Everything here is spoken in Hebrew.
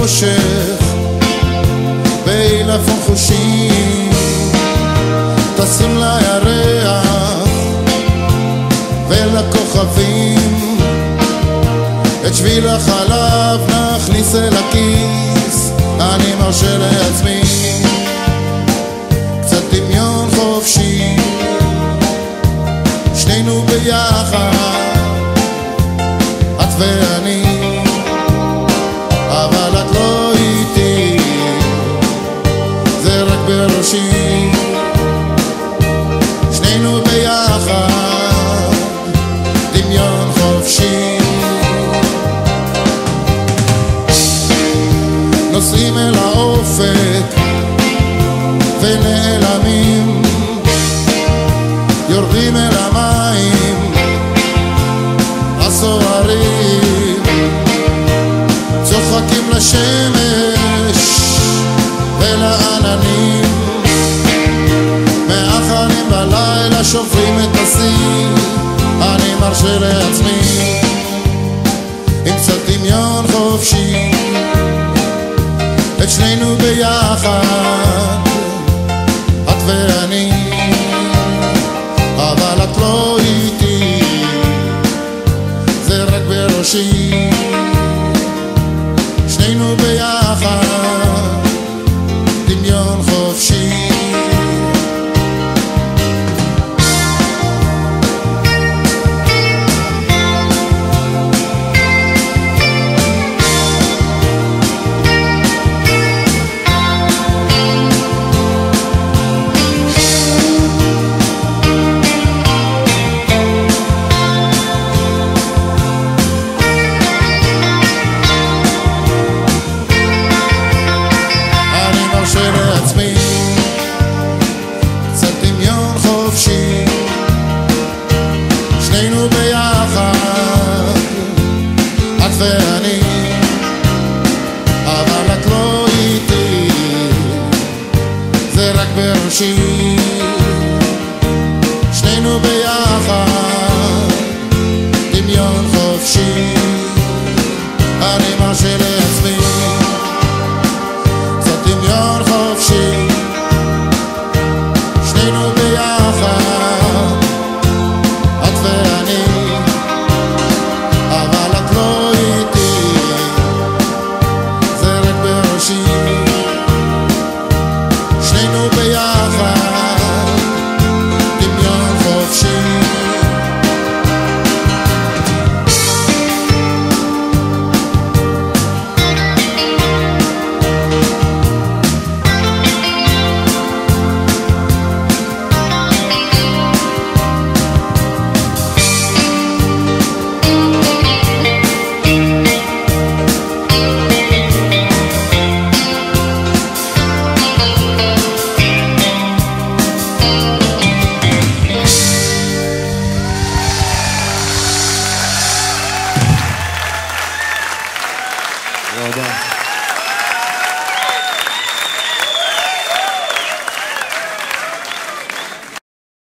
בחושך בעילפון חושים, תשים לירח ולכוכבים, את שביל החלב נכניס אל הכיס, אני מרשה לעצמי קצת דמיון חופשי, שנינו ביחד, את ואני, אבל את לא איתי, זה רק בראשי, שנינו ביחד, דמיון חופשי, נוסעים אל האופק ונעלמים, יורדים אל המים הסוערים, צוחקים לשמש ולעננים, מאחרים בלילה שוברים את השיא, אני מרשה לעצמי עם קצת דמיון חופשי, את שנינו ביחד, את ואני, אבל את לא איתי, זה רק בראשי, שנינו ביחד, דמיון חופשי. שנינו ביחד, את ואני, אבל את לא איתי, זה רק בראשי.